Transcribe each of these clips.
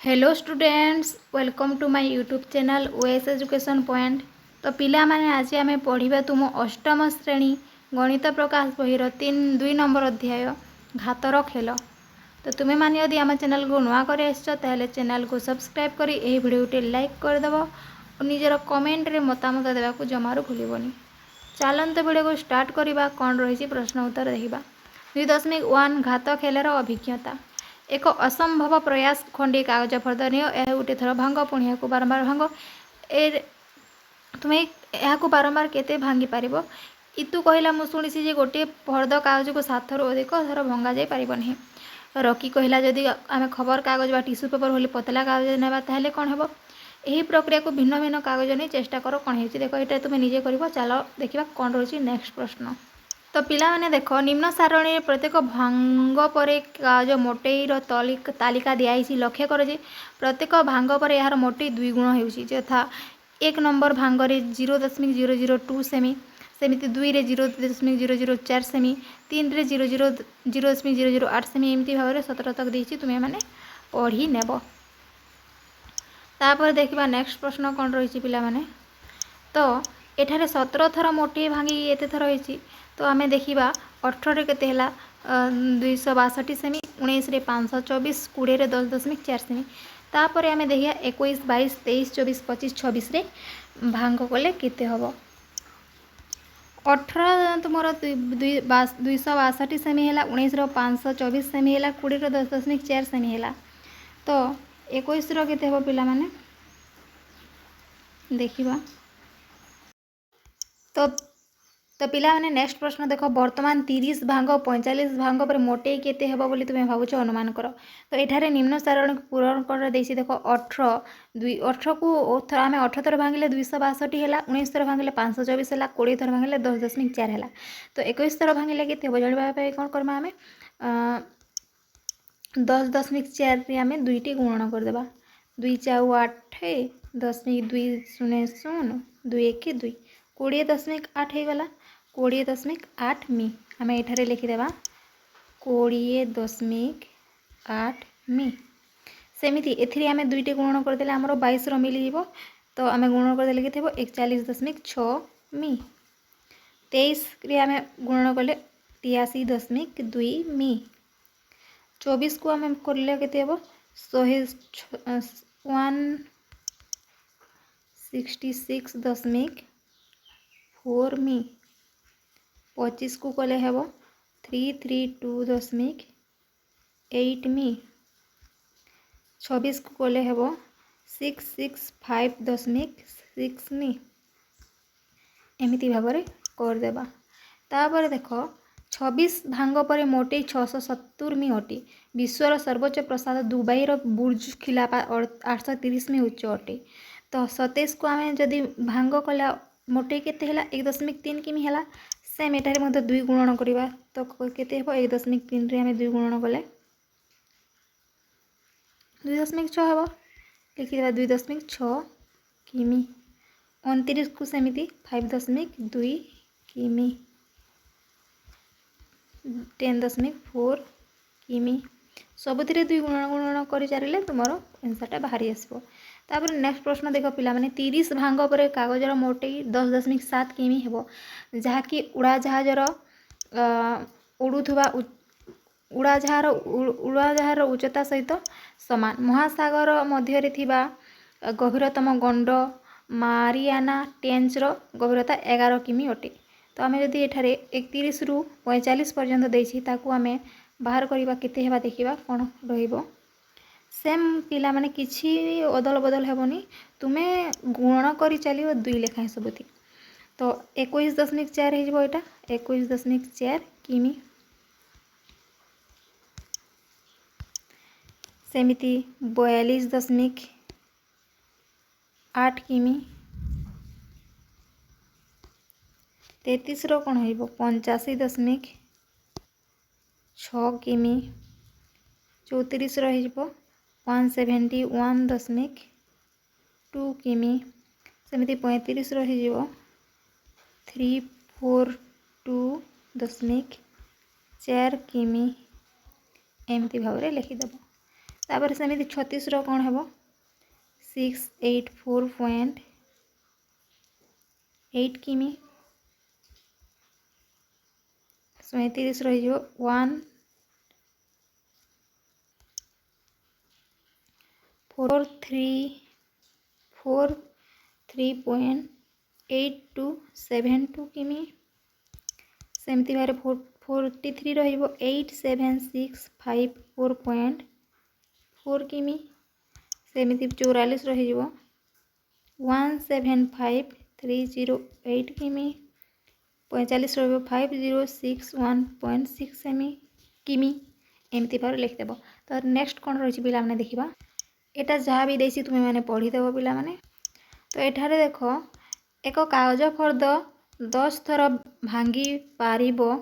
Hello students, welcome to my YouTube channel OS education point. तो पिला माने आज आम पढ़ा तुम अष्टम श्रेणी गणित प्रकाश बही 2 नंबर अध्याय घातर खेल। तो तुम्हें मैंने यदि आम चैनल को नुआ कर चैनल को सब्सक्राइब कर भिडियो लाइक करदेव और निजर कमेंट रे मतामत देवाक जमारू भूलबनी। चलते वीडियो को स्टार्ट करवा कौन रही प्रश्न उत्तर देखा। 2.1 घात खेलर अभिज्ञता। एक असंभव प्रयास खंडी कागज फर्द नि गोटे थर भांग पुणी यहाँ बारंबार भांग ए तुम्हें यहाँ बारंबार केते भांगी पार। इतु कहला मु शुणी गोटे फर्द कागज को 7 थर अधिक थर भंगा जाई पारनी। रकी कहला जदि आम खबर कागज बा टिश्यू पेपर भली पतला कागज ना ताहले कौन हेबो। यही प्रक्रिया को भिन्न भिन्न कागज नहीं चेष्टा कर कौन हो देख ये तुम निजे कर। चलो देखा कौन रही नेक्स्ट प्रश्न। तो पिला माने देख निम्न सारणी प्रत्येक भांग पर कागज मोटेईर तालिका दिखाई। लक्ष्य कर प्रत्येक भांग पर यार मोटेई 2 गुण होता। 1 नंबर भांग रे 0.002 सेमी, सेमिति 2 रे 0.004 सेमी, 3 रे 0.008 सेमी। एमती भाव में 17 तक देती तुम्हें मैंने पढ़ी नेब। तापर देखा नेक्स्ट प्रश्न कौन रही पिला माने। तो एठारे 17 थर मोटे भांगी एते थर होती। तो आम देखा 18 के 262 सेमी, 19 रे 524, 20 रे 10.4 सेमी। तापर आम देखा 21, 22, 23, 24, 25, 26 रे भांग कले केते हम। 18 तुम 262 सेमी है, 19 रो 524 सेमी है, 20 रो 10.4 सेमी है। तो 21 रो केते हम पिला माने देखिबा। तो पिला माने नेक्स्ट प्रश्न देख। वर्तमान 30 भांग 45 भांग पर मोटे केते हेबो बोली तुम्हें भावुछ अनुमान कर। तो एठारे निम्न सारणी पूरण कर देसी देख। 18 को आम 18 थर भांगिले 262 है, 19 थर भांगिले 524 है, 20 थर भांगिले 10.4 है। तो 21 थर भांगिले केते हेबो जानिबा कौन करमा आम 10.4 आम 2टी गुणन करदेबा। 2 4 8 10.2 0 0 2 1 2 20.8 हो गला। 20.8 मी आम एठारे लिखिदेवा 20.8 मी। सेमिति एथिरे आम 2टी गुणन करदेले आमर 22 रो मिल जीवो। तो आम गुणन करदेले केते हेबो 41.6 मी। 23 रे आम गुणन कले 83.2 मी। 24 को आम करले केते हेबो 166.4 मी। 25 को कले हेबो 332.8 मी। 26 को कले हेबो 665.6 मी। एमिति भाव में करदेबा। तापर देख 26 भांग पर मोटे 670 मी अटे। विश्वर सर्वोच्च प्रासाद दुबई बुर्ज खिलाफा 830 मी उच्च अटे। तो 27 को आम जदि भांग कला मोटे केते हला 1.3 किमी है। सेम एटारे मध्य 2 गुणन करवा। तो केते हेबो 1.3 रे आम 2 गुणन कले 2.6 हेबो। लिखिदेबा 2.6 किमी। 29 को सेमिति 5.2 किमी, 10.4 किमी। सबुथिरे 2 गुणन कर चारे तुम आंसरटा बाहरी आसो। तापर नेक्स्ट प्रश्न देख पिला माने 30 भांग पर कागजर मोटेई 10.7 किमी हेबो, जहाँकि उड़ाजहाजर उड़ाजहार उच्चता सहित समान। महासागर मध्य थिबा गभीरतम गंड मारियाना ट्रेंचर गभीरता 11 किमी अटे। तो आम जदि एठारे 31 रु 45 पर्यंत देछि ताकू आमे बाहर करवा केते हेबा देखिबा कोन रहिबो। सेम पिला माने किछि अदल बदल हेबोनी, तुमे गुण करी चलियो 2 लेखा सबुथि। तो 21.4 हो एटा 21.4 किमी। सेमिति 42.8 किमी। 33 रो कौन हो 85.6 किमी। 34 रो 171.2 किमी। सेमिति 35 रो 342.4 किमी। एमती भाव में लिखिदेव। तापर सेमिति 36 रो कौन हेबो 684.8 किमी 37 रही 143.8272 किमी सेमती भारे 43 रही 8765.4 किमी सेमती 44 रही 175,308 किमी 45 रही 5061.6 किमी एमती भाव लिखिदेव। तो नेक्स्ट कौन रही पिला माने देखिबा एटा जहाँ भी देसी तुम्हें मैंने पढ़ीदेव पिला माने। तो एठारे देख एक कागज फर्द 10 थर भांगी पारिबो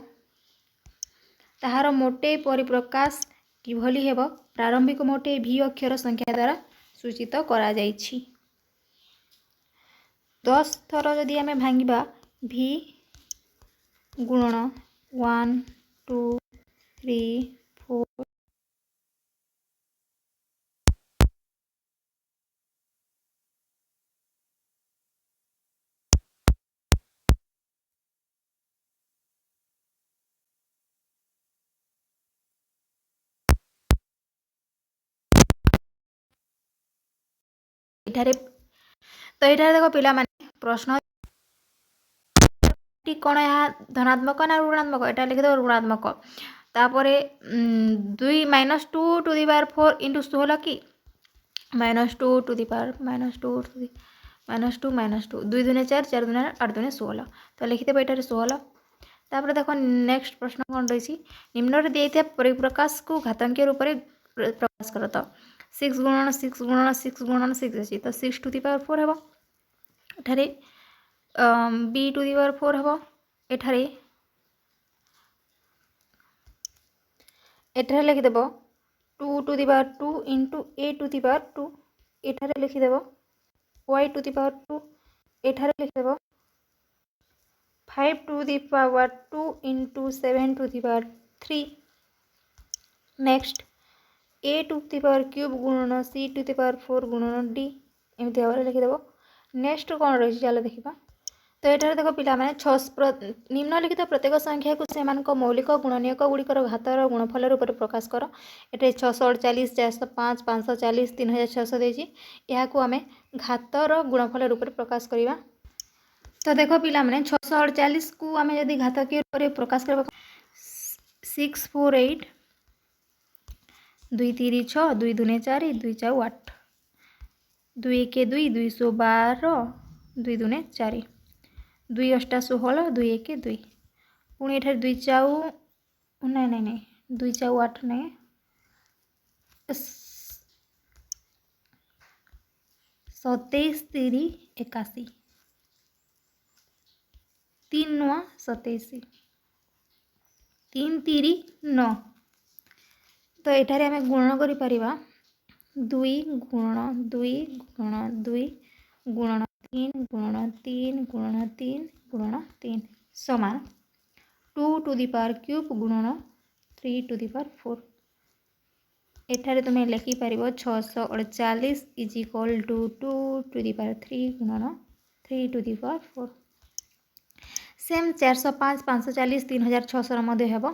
ताहार मोटे परिप्रकाश किभली हेबो प्रारंभिक मोटे भी अक्षर संख्या द्वारा सूचित करा जाइछि। 10 थर जदि आमे भांगिबा भी गुणन 1 2 3 4 एठारे तो एठारे देखो पिला माने प्रश्न कौन यहाँ धनात्मक ना ऋणात्मक एटा लिखिदेव ऋणात्मक तापरे 2 -2 टू दी पावर 4 इंटू 16 कि -2 टू दी पावर -2 -2 2 दूने 4 4 दूने 8 दूने 16 तो लिखिदेव एटारे 16। तापर देखो नेक्स्ट प्रश्न कौन रही निम्न दिया परिप्रकाश को घातांकीय रूप में प्रकाश कर तो 6 गुणन 6 गुणन 6 गुणन 6 अच्छी तो 6 टू दी पावर 4 हे एठारे बी टू दी पावर 4 हे एठारे एठारे लिखिदेव 2 to the power 2 into a to the power 2 एठारे लिखिदेव y टू दी पावर 2 एठारे लिखिदेव 5 to the power 2 into 7 to the power 3 next a to the power cube गुणन c टू दी पावर 4 गुणन d एमती भाव लिखिदेव। नेक्स्ट कौन रही चलो देखा तो ये देख पिला निम्नलिखित प्रत्येक संख्या को से मौलिक गुणनीयक गुड़िकर घातर गुणफल रूप में प्रकाश कर ये 648 405 540 3600 देती यहाँ आम घातर गुणफल रूप में प्रकाश करवा। तो देख पिला 648 को आम जब घातकीय रूप में प्रकाश कर 648 2 3 6 2 दूने 4 2 4 8 2 1 2 212 2 दूने 4 2 8 16 2 1 2 पुणी एठार 2 4 नहीं नहीं नहीं 2 4 8 नहीं 27 3 81 3 9 27 3 3 9 तो एठारे आमे गुणन करि परिबा 2 गुणन 2 गुणन 2 गुणन 3 गुणन 3 गुणन 3 गुणन 3 समान 2 टू दी पावर क्यूब गुणन 3 टू दी पावर 4 एठारे तुम्हें लिखि पारिबो 648 is equal to 2 to the power 3 गुणन 3 टू दी पावर 4 सेम 405 540 3600 मध्य हेबो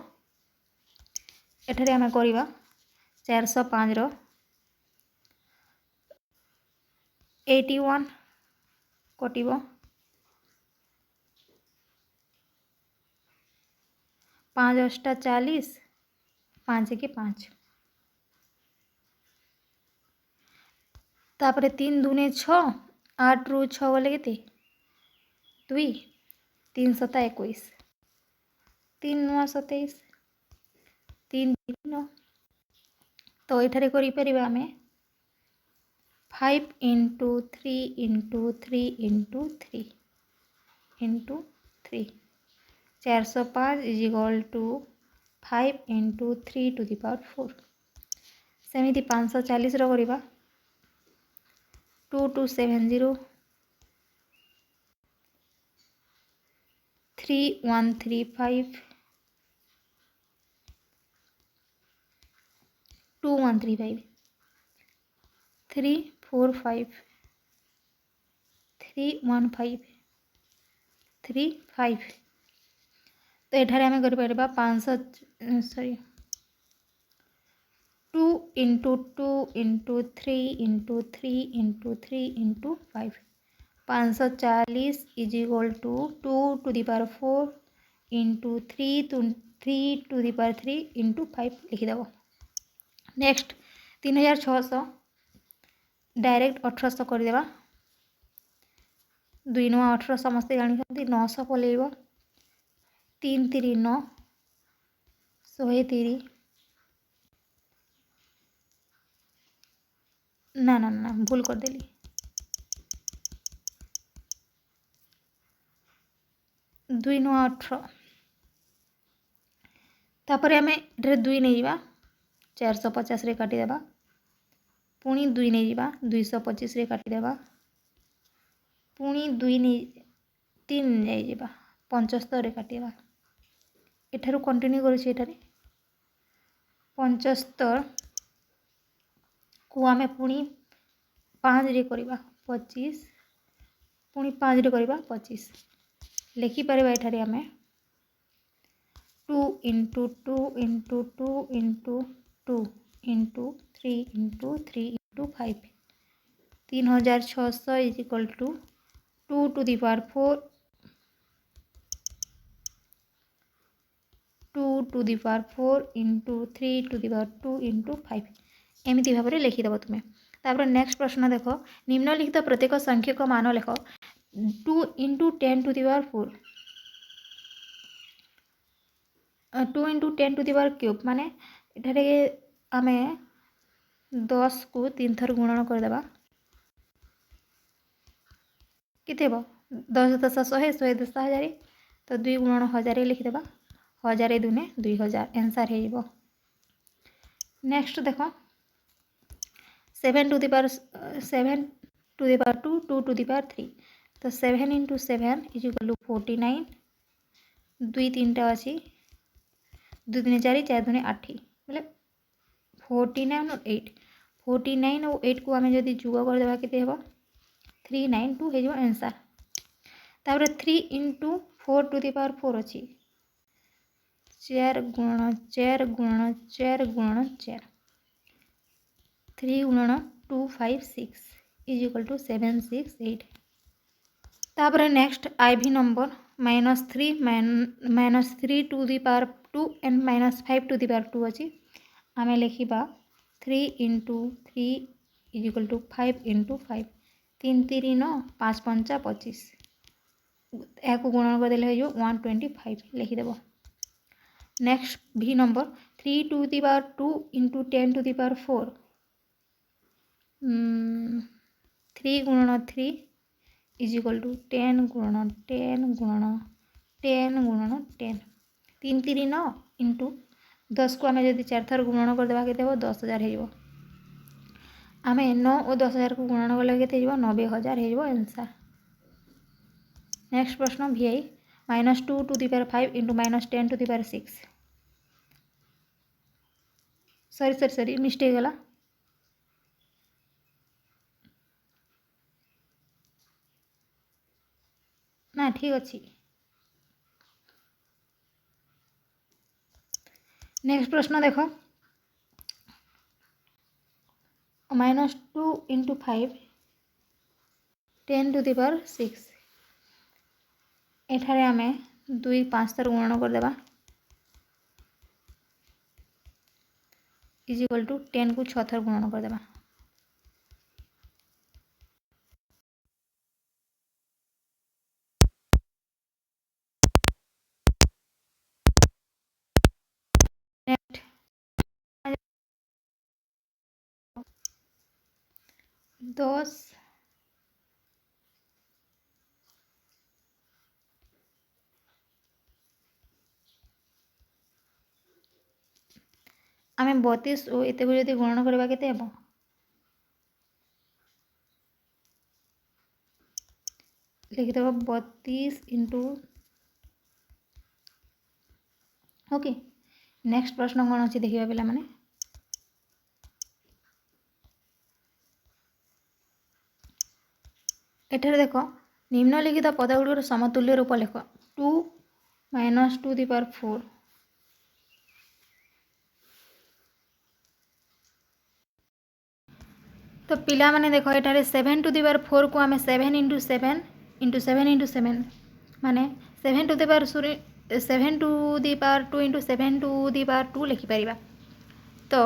एठारे आमे करिबा 405 रो 81 कटिबो 5 8 40 5 के 5 तापरे 3 दूने 6 8 रु 6 गले केते 2 3 7 21 3 9 27 3 3 तो ये करी परिबा आमे 5 into 3 into 3 into 3 into 3 405 is equal to 5 into 3 to the power 4 सेमिति 540 रो करिबा 2270 3135 2135 345 315 35 तो एठारे आम कर 500 sorry 2 into 2 into 3 into 3 into 3 into 5 540 is equal to 2 to the power 4 into 3 to the power 3 into 5 लिखिदेव। नेक्स्ट 3600 डायरेक्ट 1800 करदेवा 2 9 18 समस्ते जानते 900 पलैब 3 3 9 130 ना ना ना भूल करदेली 2 9 18 तापर आम ये 2 नहीं जा 450 रे काटिदेबा पुणी 2 नहीं जा 225 रे काटिदेबा पुणी 2 नहीं 3 नहीं जा 75 रे काटिदेबा एठारू कंटिन्यू करुछे एठारे 75 को आम पुणी 5 रे करबा 25 पुणी 5 रे करबा 25 लिखिपर एठारे आम 2 into 2 into 2 into 2 into 3 into 3 into 5 3600 is equal to 2 to the power 4 2 to the power 4 into 3 to the power 2 into 5 एमती भाव में लिखिदेव तुम्हें। तापर नेक्स्ट प्रश्न देख निम्नलिखित प्रत्येक संख्यक मान लेख 2 into 10 to the power 4 2 into 10 to the power cube माने एठारे आमे 10 को 3 थर गुणन करदेबा केते हो 10 10 100 100 10 1000 तो 2 गुणन 1000 लिखिदेबा 1000 दुने 2000 आंसर हो। नेक्स्ट देख 7 to the power 7 to the power 2 2 to the power 3 तो 7 इंटू 7 इज इक्वल टू 49 2 3टा अच्छी 2 दुने 4 4 दुने 8 बोले 49 और 8 49 और 8 को आम जब जुग करदे के 392 हो आंसर। तापर 3 इंटू 4 टू दी पावर 4 अच्छी 4 गुणन 4 गुणन 4 गुणन 4 3 गुणन 256 इज इक्वल टू 768। तापर next IV number -3 to the power 2 and -5 to the power 2 अच्छी आम लिखा 3 into 3 is equal to 5 into 5 3 3 9 5 5 25 या गुणन करदे हो 125 लिखिदेव। नेक्स्ट भी number 3 to the power 2 into 10 to the power 4 3 गुणन 3 इज इक्वल टू 10 गुणन 10 गुणन 10 गुणन 10 3 3 9 इंटू 10 को आम जब 4 थर गुणन करदे के 10,000 हो आम 9 और 10,000 को गुणन कले के 90,000 हो आंसर। नेक्स्ट प्रश्न VI -2 to the power 5 into -10 to the power 6 sorry mistake गला ना ठीक अच्छी। नेक्स्ट प्रश्न देख -2 इंटू 5 10 टू दी पावर 6 एठारे आम 2 5 थर गुणन करदेबा इज इक्वल टू 10 को 6 थर गुणन करदेबा नेक्स्ट 10 आम 32 और एत जो गुणन करवा के लिखिदेव 32 इंटू ओके। नेक्स्ट प्रश्न कौन अच्छी देखा पे एठारे देख निम्नलिखित पदगुड़िकर समतुल्य रूप लेख 2 - 2 दी पावर 4 तो पिला माने देखो एठारे 7 टू दी पावर 4 को आम 7 × 7 × 7 × 7 माने 7 to the power 7 to the power 2 × 7 to the power 2 लिखिपर। तो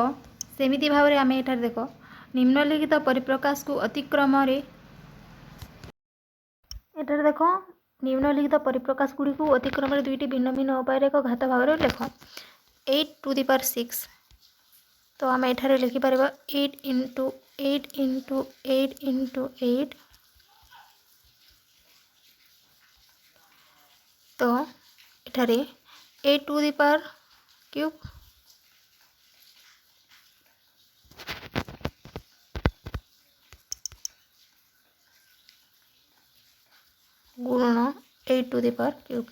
सेमिति भाव में आम एठारे देख निम्नलिखित परिप्रकाश को अतिक्रम एठारे देख निम्नलिखित परिप्रकाश गुड़ी को अतिक्रम दुईटी भिन्न भिन्न उपाय एक घात भाग में लेख 8 टू दी पावर 6 तो आम एठारे लिखिपर 8 × 8 × 8 × 8 तो एठारे 8 टू दी पावर क्यूब गुणन 8 टू दी पावर क्यूब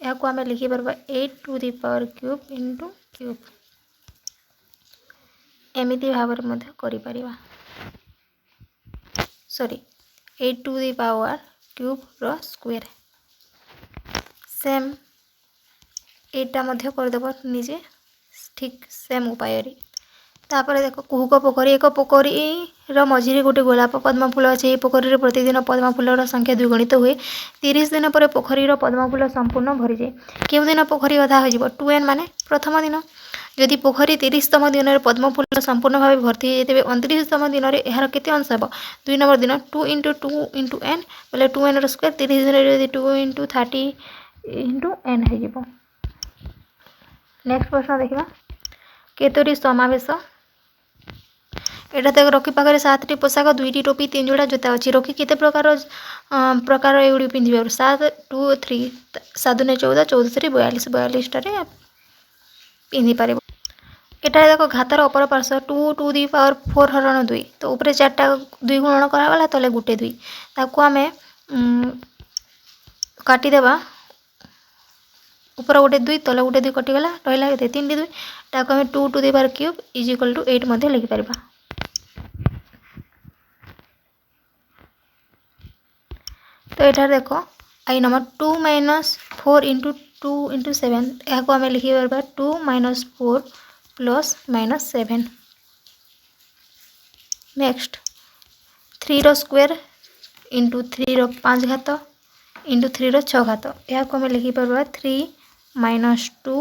या को आम लिखिपर 8 to the power cube into cube एमिति भाव में sorry 8 to the power cube रो स्क्वायर सेम एटा मध्य करदेव निजे ठीक सेम उपाय तापर देख कुहुक पोखरी एक पोखरी मझिरे गोटे गोलाप पद्म फूल अच्छे पोखरी में प्रतिदिन पद्म फूलर संख्या द्विगुणित हुए 30 दिन पर पोखरीर पद्म फूल संपूर्ण भरी जाए क्यों दिन पोखरी अधा हो 2n माने प्रथम दिन जदि पोखरी 30तम दिन में पद्म फूल संपूर्ण भाव भर्ती हो जाए 29तम दिन में यार केते अंश हे 2 नंबर दिन 2 × 2 × n बोले 2n रो स्क्वायर 30 दिन 2 × 30 × n हो। नेक्स्ट प्रश्न देखा केतोटी समावेश एटा तक रखी पाखे 7टी पोशाक 2टी टोपी 3 जोड़ा जोता अच्छी रखी केते प्रकार एगुड़ी पिंधि 7 2 3 7 × 14 14 3 42 42 टारे पिंधि पारे एटा देख घातर अपर पार्श्व 2 टू दी पावर 4 हरण 2 तो ऊपर 4टा 2 गुणन करागला तले गोटे 2 ताकू आम काटिदेबा ऊपर गोटे 2 तले गोटे 2 कटिगला रहा 3 2 ताकू आम 2 to the power cube is equal to 8 मध्य लिखिपर। तो ये देख आई नंबर 2 - 4 × 2 × 7 या आम लिखिपर 2 - 4 + -7 नेक्स्ट 3 रो स्क्वायर इंटू 3 रो 5 घात इंटू 3 रो 6 घात या आम लिखिपर 3 - 2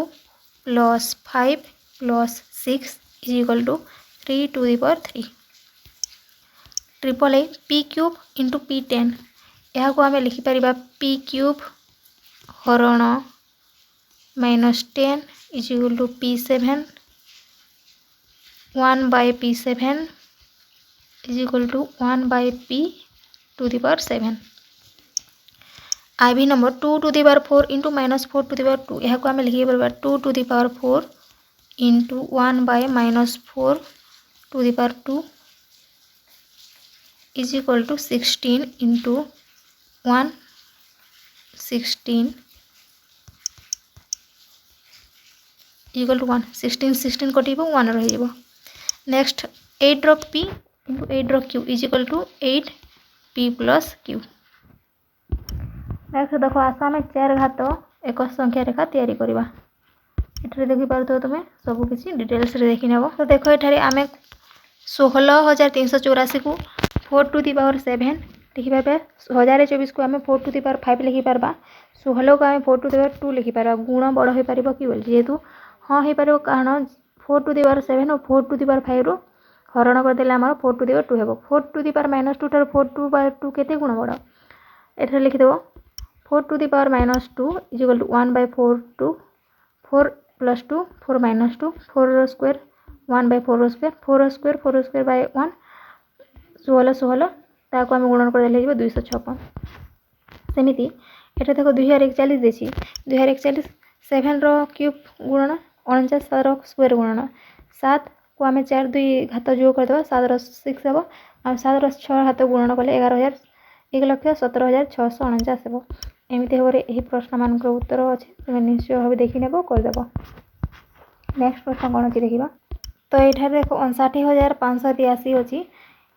+ 5 + 6 is equal to 3 to the power 3 triple P cube into p10 या को आम लिखिपर p³ हरण -10 is equal to p7 1/p7 is equal to 1/p to the power 7 IV number 2 to the power 4 into -4 to the power 2 या को आम लिखिपर 2 to the power 4 into 1/-4 to the power 2 is equal to 16 into 1 16 equal to 1 16 16 कटिब 1 रही next 8 रो p into 8 रो q is equal to 8p + q next देखो आस आम 4 घात एक संख्या रेखा तैयारी करवा ये देखिपे तुम्हें सबकि डिटेल्स देखी नेब। तो देख ये आम 16,384 को 4 टू दी पावर 7 लिखिपर 1024 को आम 4 टू दी पावर 5 लिखिपर 16 को आम 4 टू दी पावर 2 लिखिपर गुण बड़ हो पार कि जेहेतु हाँ हो पार कारण 4 टू दी पावर 7 और 4 टू दी पावर 5 रू हरण करदे आम 4 टू दी पावर 2 हे 4 टू दी पावर -2 ठार 4 टू पावर 2 केते गुण बड़ ये लिखिदेव 4 to the power -2 is equal to 1/4 to 4 + 2 4 - 2 4 रो स्क्वायर 1/4 रो स्क्वायर 4 रो स्क्वायर 4 रो स्क्वायर बाय 1 16 16 ताको आम गुणन कर 256 सेमिति एटा देखो 2041 देछि 2041 7 रो क्यूब गुणन 49 7 रो स्क्वायर गुणन 7 को आम 4 2 घात जोग करदेबा 7 रो 6 हेबो आ 7 रो 6 घात गुणन कले 1,17,649 हेबो एमिति भाव यही प्रश्न मान उत्तर अच्छे तुम निश्चय भाव देखी नेब करदेव। नेक्स्ट प्रश्न कौन अच्छी देखा तो ये देख 59,583 अच्छी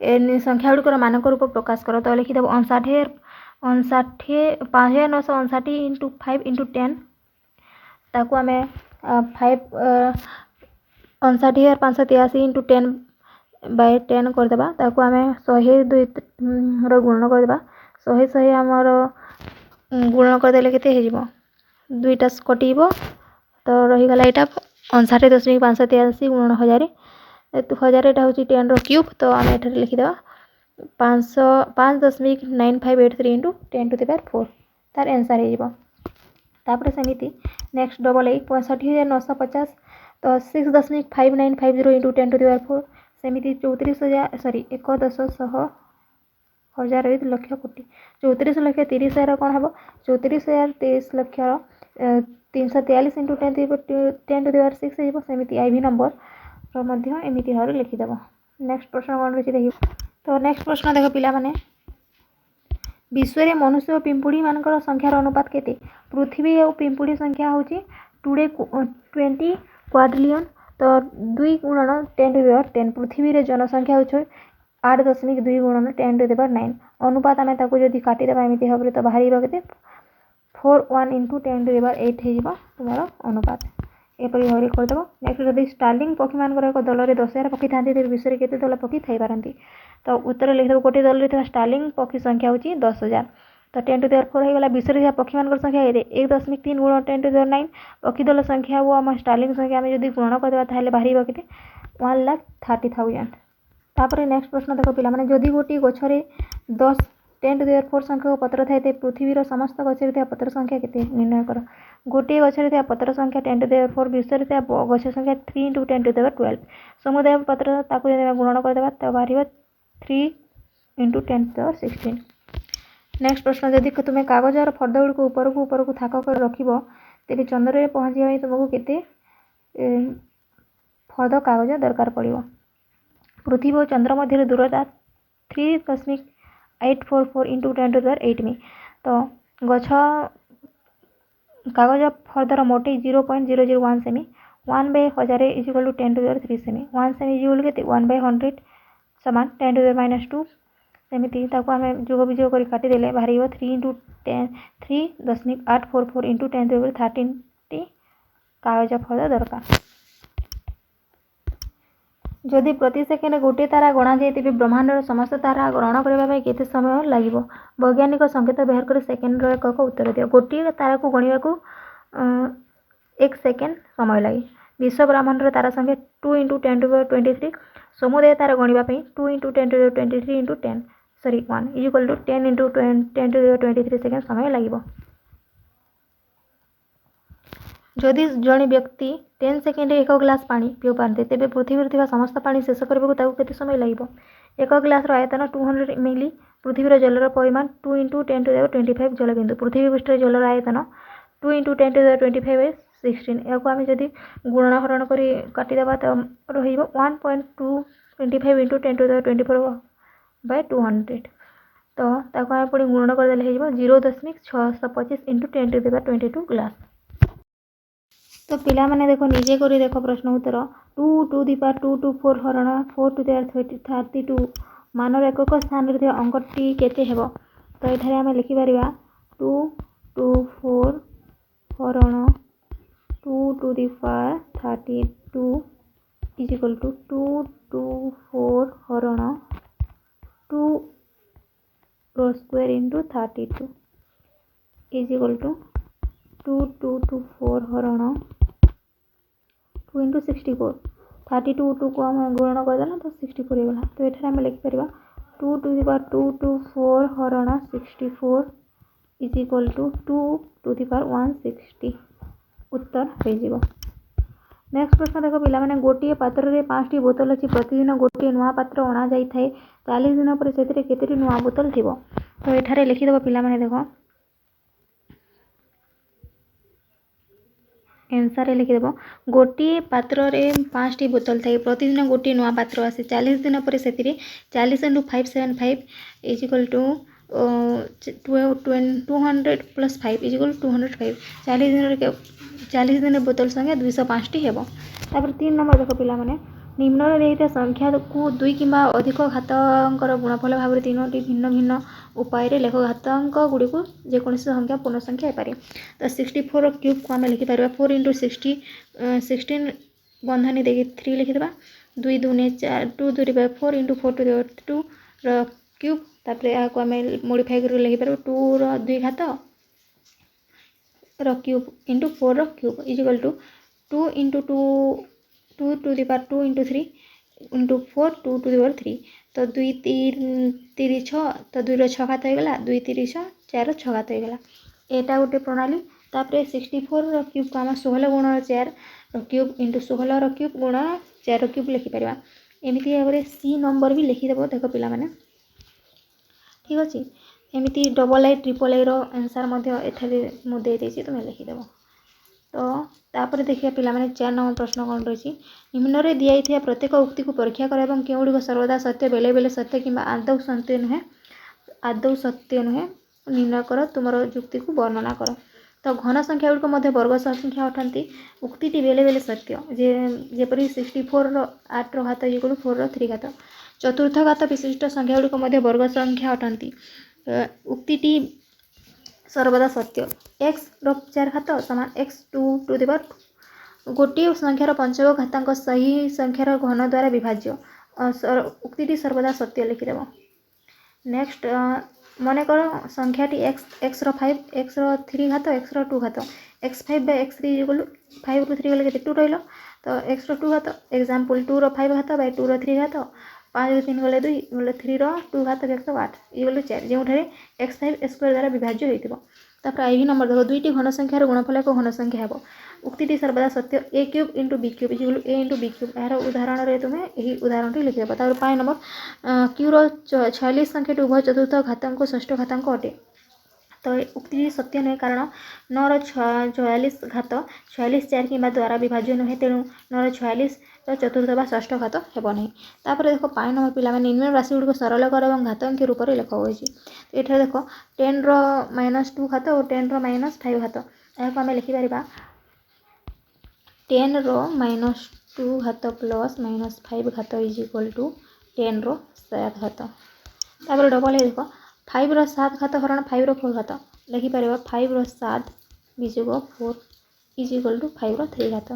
संख्या गुड़िकर मानक रूप प्रकाश कर। तो लिखिदेव 5959 इंटू 5 इंटू 10 ताकू आम 59,583 इंटू 10 बाय 10 करदेबा। ताकू आम 102 गुणन करदेबा। 100 आमर गुणन करदेले केते हो दुईटा कटिब तो रहीगला यहाँ 59.583 गुणन 1000 1000 यहाँ हूँ 10 क्यूब। तो आम एठार लिखिदेवा 5.9583 इंटू 10 टू द पावर 4 तार आंसर हो। सेमती नेक्स्ट डबल 65,950 तो 6.5950 इंटू 10 टू द पावर 4 सेमती 1,10,000 लक्ष कोटी 34,30,000 कौन हम 34,30,00,000 343 इंटू 10 टू द पावर 6 सेमती आईवी नंबर एमती भाव लिखिदेव। नेक्स्ट प्रश्न कौन रही देखिए। तो नेक्स्ट प्रश्न देख पिला माने विश्व में मनुष्य और पिंपुड़ी मानकर संख्यार अनुपात केते। पृथ्वी और पिंपुड़ी संख्या हूँ 20 क्वाड्रिलियन तो 2 गुणन 10 टू द पावर 10 पृथ्वी रे जनसंख्या हो 8.2 गुणन 10 टू द पावर 9 अनुपात आम जदि काटिदेबा एमती भाव तो बाहर के 41 इंटू 10 टू द पावर 8 हो तुम अनुपात एपरी भाव करदेव। नेक्स्ट जब स्टार्लिंग पक्षी मान एक दल में 10,000 पक्षी था विश्व में केते दल पक्षी थी पारती। तो उत्तर लिखिदेव गोटे दल में स्टार्लिंग पक्षी संख्या हूँ 10,000 तो 10 टू द पावर 4 होगा। विश्व में पक्षी मान संख्या 1.3 गुण 10 टू द पावर 9 पक्षी दल संख्या वो आम स्टार्लिंग संख्या आम जब गुणन करदेबा ताहले बाहर के 1,30,000। तापर नेक्स्ट प्रश्न देख पिला माने जदि गोटे गछरे 10 टू द पावर 4 संख्या पत्र थाए तो पृथ्वीर समस्त गछरे पत्र संख्या केते निर्णय कर। गोटे गछरे पत्र संख्या 10 टू द पावर 4 विश्व में गछ संख्या 3 इंटू 10 टू द पावर 12 समुदाय पत्र ताकू गुणन करदेबा तो बाहर 3 into 10 to the power 16। Next प्रश्न जदि तुम्हें कागजर फर्द गुड़ ऊपर को थाक कर रख तेज चंद्र में पहुँचा तुमको केते फर्द कागज दरकार पड़ो। पृथ्वी और चंद्र मध्य दूरता 3.844 इंटू 10 टू द पावर 8 में तो गछ कागज फर्दर मोटे 0.001 सेमी 1/1000 is equal to 10 to the power 3 सेमी 1 सेमी इज इक्वल के 1/100 समान 10 टू द पावर -2 सेमती आम जोग विजोग कर काटिदेले बाहर 3 into 10 3.844 into 10 to the power 13 टी कागज फर्द दरकार। जदि प्रति सेकेंड गोटे तारा गणा जाए तेज ब्रह्मांडर समस्त तारा ग्रहण करने केते समय लगे वैज्ञानिक संकेत व्यवहार कर सेकेंड एकक उत्तर दियो। गोटे तारा को गणवा को 1 सेकेंड समय लगे। विश्व ब्रह्मांडर तारा संख्या 2 इंटू 10 टू द पावर 23 समुदाय तारा गणवाई 2 into 10 to the power 23 into 10 sorry 1 is equal to 10 into 10 to the power 23 second समय लगे। जदि जड़े व्यक्ति 10 सेकेंड एक ग्लास पानी पी पारते तेज पृथ्वी समस्त पानी शेष करने को समय लगे। एक ग्लास आयतन 200 मिली पृथ्वीर जलर परिमाण 2 इंटू 10 टू द पावर 25 जलबिंदु पृथ्वी पृष्ठ जलर आयतन 2 इंटू 10 टू द पावर 25/16 या आम जब गुणनहरण कर काटिदेबा तो रही 1.225 इंटू 10 टू द पावर 24/200 तो आम पुणी गुणन करदे 0.625 into 10 to the power 22 glass. तो पिला माने देखो निजे करी देखो प्रश्न उत्तर 2 टू द पावर 2 टू 4 हरण 4 टू द पावर 32 मानर एकक स्थान रे अंकटी केते हेबो। तो एठारे आमे लिखि परिबा 2 टू 4 हरण 2 to the power 32 is equal to 2 to 4 हरण 2 रो square into 32 is equal to 2 to 4 हरण 2 इंटू 64 32 को आम गुणन करदेला तो 64 होगा। तो ये आम लिखिपर 2 टू द पावर 2 टू 4 हरण 64 is equal to 2 to the power 160 उत्तर हो। नेक्स्ट प्रश्न देख पिला माने गोटे पात्र में 5टी बोतल अच्छी प्रतिदिन गोटे नुआ पात्र अणा जाए 40 दिन पर से केतोटी नुआ बोतल थी। तो ये लिखिदेव पिला माने देख आंसर लिखिदेव गोटे पात्र में 5टी बोतल थाए प्रतिदिन गोटे नुआ पात्र आसे 40 दिन पर से 40 into 575 is equal to 200 plus 5 is equal 205 40 दिन बोतल संख्या 205टी हेबो। तापर 3 नंबर देख पिला माने निम्न लिखित संख्या को दुई किंबा अधिक घातकर गुणफल भाव तीनोटी भिन्न भिन्न उपाय लेख घातांक गुड़ी को जेकोसी संख्या पूर्ण संख्या हो तो 64 क्यूब को आम लिखिपर 4 इंटू 60 16 बंधनी देखिए 3 लिखिदेवा 2 दूने 4 2 2 4 इंटू 4 टू द 2 क्यूब तापर यहाँ आम मोडिफाई कर लिखिपर 2 2 घात cube into 4 cube is equal to 2 into 2 2 to the power 2 into 3 into 4 2 to the power 3 तो 2 3 6 तो 2 6 घात होगा 2 3 6 4 6 घात होगा यहाँ गोटे प्रणाली तापर 64 क्यूब को आम 16 गुण 4 क्यूब इंटू 16 क्यूब गुण 4 क्यूब लिखिपर एमती भाव में सी नंबर भी लिखिदेव देख पिला माने ठीक अच्छे एमती double I triple I answer मुझे तुम्हें लिखिदेव तो तापर देखिए पिला माने 4 नंबर प्रश्न कौन रही निम्न रे दिया प्रत्येक उक्ति को परीक्षा कर केउड़ी सर्वदा सत्य बेले बेले सत्य कि आदौ सत्य नुहे निर्णय कर तुम युक्ति को वर्णना कर तो घन संख्या गुड़िक मध्य वर्ग संख्या अटंती उक्ति बेले बेले सत्य जेपरी 64 8 घात इक्वल 4 3 घात चतुर्थ घात विशिष्ट संख्या गुड़िक मध्य वर्ग संख्या अटंती उक्ति सर्वदा सत्य x 4 घात समान x 2 टू द पावर गोटे संख्यार पंचम घातांक सही संख्यार घन द्वारा विभाज्य उक्ति सर्वदा सत्य लिखिदेव नेक्स्ट मनकर संख्याटी x रो 5 x रो 3 घात x रो 2 घात x 5 बाय x 3 इक्वल 5 रू 3 गले 2 रहिलो तो x रो 2 घात एग्जांपल 2 रो 5 घात बाय 2 रो 3 घात 5 रू 3 गले 2 गले 3 रो 2 घात 108 इक्वल 4 जो x 5 स्क्वायर द्वारा विभाज्य होइतिबो तापर आई नंबर देखो दुईटी घन संख्यार गुणफल एक घन संख्या हेबो उक्ति सर्वदा सत्य a cube into b cube equal a into b cube यार उदाहरण रे तुम्हें यही उदाहरण टी लिखिदेव तापर 5 नंबर क्यू रो 46 संख्याटी उभय चतुर्थ घातांक षष्ठ घातांक अटे तो उक्ति सत्य नुहे कारण 9 रो 44 घात 46 4 कि द्वारा विभाज्य नुहे तेणु 9 रो 46 चतुर्थ बा षष्ठ घात हेबो नहीं तापर देखो 5 नंबर पिला माने निम्न राशि गुड़ को सरल कर और घातांक रूप में लिखा होइछि तो एठार देखो 10 रो -2 घात और 10 रो -5 घात यहाँ आम लिखिपर 10 रो -2 घात प्लस -5 घात इज इक्वल टू 10 रो 7 घात तापर डबल है देखो 5 रो 7 घात हरण 5 रो 4 घात लिखिपर 5 रो 7 विजोग 4 इज इक्वल टू 5 रो 3 घात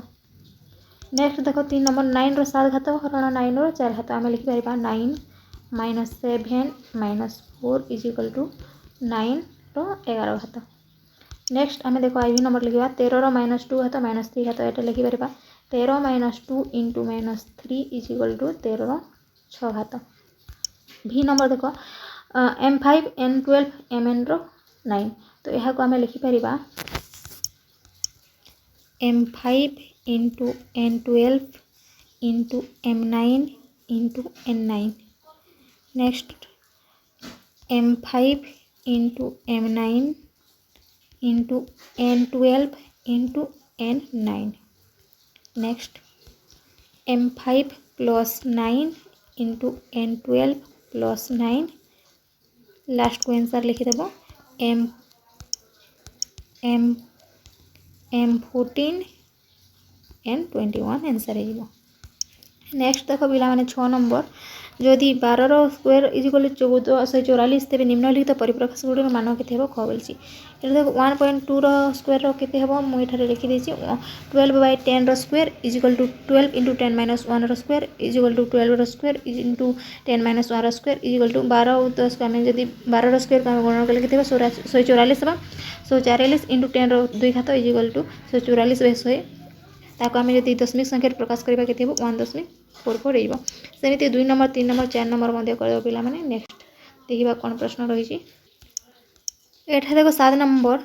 नेक्स्ट देखो 3 नंबर 9 रो 7 घात हरण 9 रो 4 घात आम लिखिपर 9 -7 -4 इज इक्वल टू 9 रो 11 घात नेक्स्ट आम देखो आई नंबर लिखा 13 रो -2 घात -3 घात ये लिखिपर 13 -2 इंटू -3 इज इक्वल टू 13 रो 6 घात भी नंबर देखो M5 N12 Mn रो 9 तो यहाँ आम लिखिपर M5 into N12 into M9 into N9 next M5 into M9 into N12 into N9 next M5 plus 9 into N12 plus 9 last को आंसर लिखिदेव M14 N21 आंसर है next देखो पिला माने 6 number जदि 12 रो स्क्वायर इज इक्वल 1444 तेरे निम्नलिखित परिप्रकाश गुड़ मान के कह बोलছি এটা देखो 1.2 रो स्क्वायर रो केते हेबो मु एठारे लिखि देछि 12 बाय 10 रो square is equal to 12 into 10 minus 1 रो स्क्वायर इज इक्वल टू 12 रो स्क्वायर इंटू 10 माइनस 1 रो स्क्वायर इज इक्वल टू 12 10 को आमे जदि 12 रो स्क्वायर को गुणन करले केते 144 हेबा 144 इंटू 10 रो 2 घात इज इक्वल टू 144 बाय 100 ताको आमे जदि दशमिक संख्या प्रकाश करबा केते हेबो 1.44 हेबो सेमिति 2 नंबर 3 नंबर 4 नंबर मध्ये करबो पिला माने नेक्स्ट देखिबा कोन प्रश्न रही छी एठा देखो 7 नंबर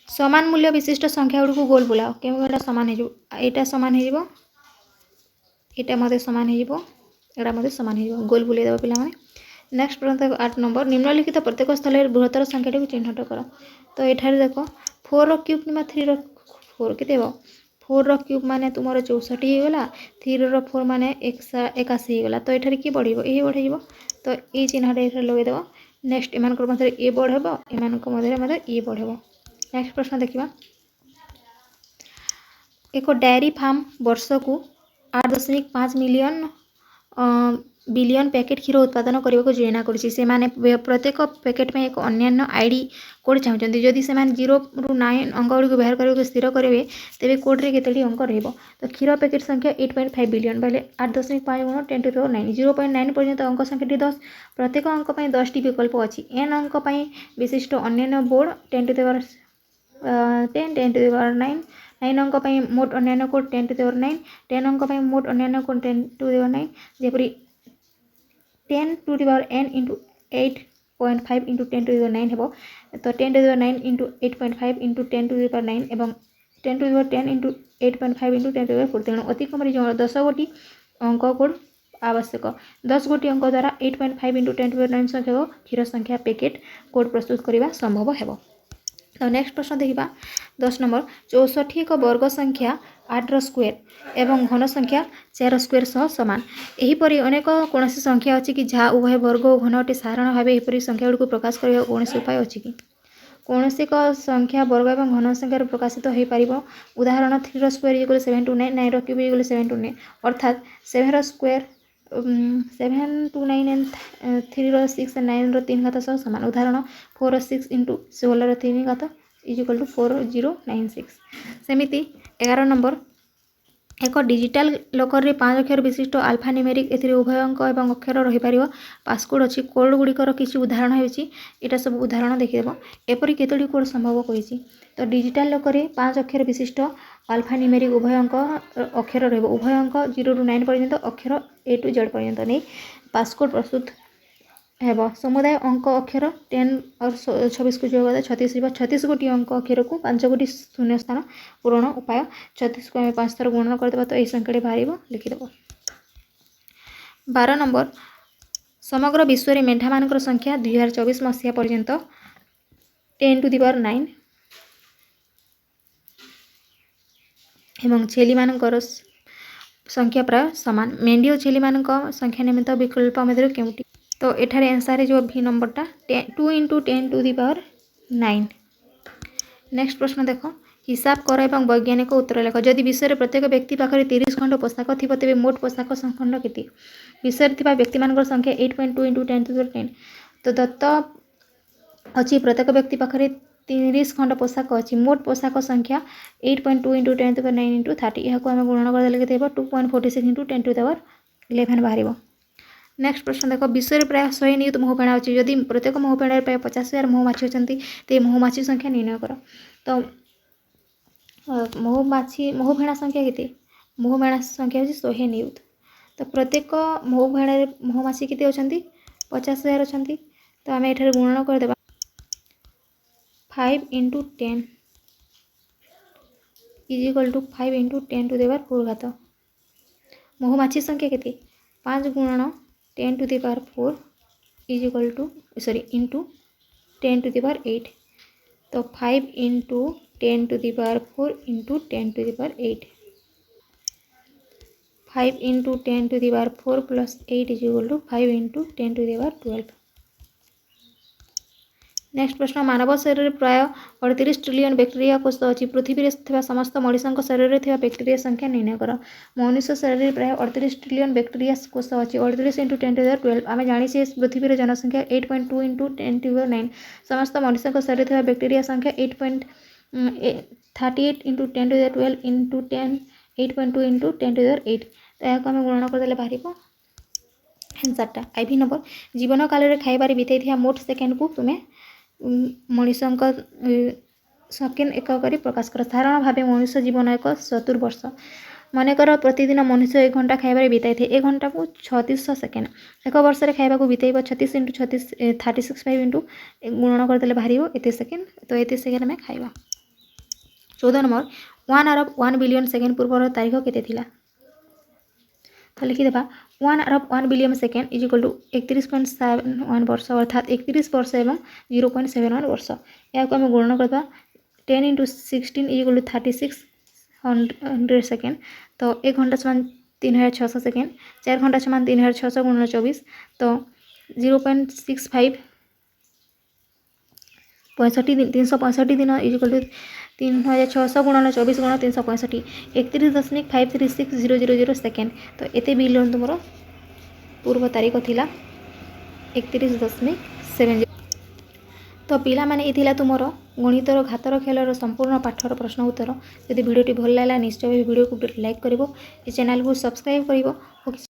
समान मूल्य विशिष्ट संख्या गुड़ को गोल बुलाओ केटा सामान हो यहाँ सामान हो यहाँ मत सामान होटा मत सामान हो गोल बुले देव पिला नेक्स्ट प्रश्न 8 नंबर निम्नलिखित प्रत्येक स्थल बृहत्तर संख्याटी को चिन्हट कर तो ये देख 4 रो क्यूब कि 3 रो 4 के 4 रो क्यूब माने तुम 64 होगा 3 रो 4 माने 81 होगा तो ये किए बढ़ ये बढ़ तो ये चिन्हटा ये लगेदेव नेक्स्ट एम मध्य ए बढ़ एम मध्य ये बढ़ नेक्स्ट प्रश्न देखा एक डेयरी फार्म वर्ष को 8.5 मिलियन बिलियन पैकेट क्षीर उत्पादन करने को योजना कर प्रत्येक पैकेट में एक अन्य आईडी कोड चाहते जदि से 0 ରୁ 9 अंक गुड़ी व्यवहार करने स्थिर करेंगे तेरे कोड्रे केतोटी अंक रहिबो तो क्षीर पैकेट संख्या 8.5 बिलियन बोले 8.5 गुण 10 to the power 9 0.9 पर्यंत अंक संख्या 10 प्रत्येक अंक 10 टी विकल्प अच्छी n अंक विशिष्ट अन्य board 10 to the power 10 10 to the power 9 9 अंक मोट अन्य कोड 10 to the power 9 10 अंक मोट अन्य code 10 to the power 9 जेपरी 10 to the power n into 8.5 into 10 to the power 9 हेबो तो 10 to the power 9 into 8.5 into 10 to the power 9 एवं 10 to the power 10 into 8.5 into 10 to the power 4 तेणु अति कम 10 गोटी अंक कोड आवश्यक 10 गोटी अंक द्वारा 8.5 into 10 to the power 9 संख्या क्षीर संख्या पैकेट कोड प्रस्तुत करने संभव हेबो। तो नेक्स्ट प्रश्न देखा 10 नंबर 64 एक वर्ग संख्या 8 स्क्वायर एवं घन संख्या 4 स्क्वायर सह सामान एहीपरि अनेक कौन संख्या अच्छी कि जहाँ उभय वर्ग और घन अटे साधारण भाव एहीपरि संख्या गुड़ी प्रकाश करने कौन उपाय अच्छी कि कौन एक संख्या वर्ग और घन संख्यार प्रकाशित हो पार उदाहरण 3 square equal 7 to 9 9 cube equal 7 to 9 अर्थात 7 स्क्वायर 7 to 9 and 3 6 and 9 3 घात सह सामान उदाहरण 4 6 into 16 3 घात इज इक्वल टू 4096 सेमिति 11 नंबर एक डिजिटल लकर रे 5 अक्षर विशिष्ट आल्फा न्यूमेरिक एथिरे उभय अंक एवं अक्षर रही पारिबो पासकोड अछि कोड गुड़िकर किसी उदाहरण होइछि एटा सब उदाहरण देखिदेबो एपरि केतोडी कोड संभव कहिछि तो डिजिटल लकर रे 5 अक्षर विशिष्ट आल्फा न्यूमेरिक उभय अंक अक्षर रहबो उभय अंक 0 ରୁ 9 पर्यंत अक्षर A to Z पर्यंत नै पासकोड प्रस्तुत हेबो समुदाय अंक अक्षर 10 और 26 को जोड़ 36 36 गोटी अंक अक्षर को 5 गोटी शून्य स्थान पूरण उपाय 36 को 5 थर गुणन करदेबा तो यही संख्या बाहर लिखिदेव। 12 नंबर समग्र विश्व में मेढा मान संख्या 2024 मसीहा पर्यंत 10 to the power 9 एवं छेली मान संख्या प्राय सामान मेंढी और छेली मान संख्या निमित्त विकल्प मध्य केउटी तो एठारे आंसर है जो भी नंबरटा 2 into 10 to the power 9। Next प्रश्न देख हिसाब कर एवं वैज्ञानिक उत्तर लेख जदि विश्व में प्रत्येक व्यक्ति पाखे 30 खंड पोशाक थी तेज मोट पोशाक खंड के विश्व में व्यक्ति मान संख्या 8.2 into 10 to the power 10 तो दत्त अच्छी प्रत्येक व्यक्ति पाखे 30 खंड पोशाक अच्छी मोट पोशाक संख्या 8.2 into 10 to the power 9 into 30 यहाँ आम गुणन करदे 2.46 into 10 to the power 11 बाहर। नेक्स्ट प्रश्न देख विश्व में प्राय 100 नियुत महुपेणा अच्छी जदि प्रत्येक महुपेणा प्राय 50,000 महुमाछी अच्छा तो महुमाछी संख्या निर्णय कर तो महुफेणा संख्या के महुफेणा संख्या हूँ 100 नियुत तो प्रत्येक महुफेणा महुमाछी के अच्छा 50,000 अच्छा तो आम ये गुणन करदे 5 into 10 is equal to 5 into 10 to the power 4 घात महुमाछी संख्या के 5 गुणन 10 to the power 4 is equal to into 10 to the power 8 तो 5 into 10 to the power 4 into 10 to the power 8 5 into 10 to the power 4 plus 8 is equal to 5 into 10 to the power 12। Next प्रश्न मानव शरीर प्राय 38 trillion bacteria कोष अच्छी पृथ्वी में समस्त मनीषों शरीर में बैक्टेरिया संख्या निर्णय कर मनुष्य शरीर प्राय 38 ट्रिलियन बैक्टेरिया कोष अच्छी 38 into 10 to the power 12 आम जानी पृथ्वी में जनसंख्या 8.2 into 10 to the power 9 समस्त मनुष्यों शरीर में बैक्टेरिया संख्या 8.38 into 10 to the power 12 into 8.2 into 10 to the power 8 तो यहाँ आम गुणन करदे बाहर आंसरटा आईवी नंबर जीवन काल में खाइबार बीते मोट सेकेंड को तुम्हें मनीषों सेकेंड एक प्रकाश कर साधारण भाव मनुष्य जीवन एक 70 वर्ष मनकर प्रतिदिन मनुष्य 1 घंटा खाइबार बीताई थे 1 घंटा को 3600 सेकेंड एक वर्ष में खाइबा बीतेब 36 into 36 36 5 into गुणन करदे बाहर एत सेकेंड तो एत सेकेंड में खाइबा। 14 नंबर 1 अरब 1 बिलियन सेकेंड पूर्वर तारीख केते तो लिखिदेवा 1 अरब 1 billion second is equal to 31.71 वर्ष अर्थात 31 वर्ष एवं 0.71 वर्ष या आम गुणन करवा 10 into 16 is equal to 3600 second तो 1 घंटा समान 3600 सेकेंड 4 घंटा समान 3600 गुणन 24 तो 0.65 65 दिन 365 दिन इज इक्वल टू 3600 गुणन 24 गुणन 365 31.536,000 सेकेंड। तो एते बिलियन तुमर पूर्व तारीख थिला 31.70। तो पिला माने इथिला तुमर गणितर घातर खेलर संपूर्ण पाठर प्रश्न उत्तर। यदि वीडियोटी भल लागला निश्चय वीडियो को लाइक करिवो, ए चैनल को सब्सक्राइब करिवो।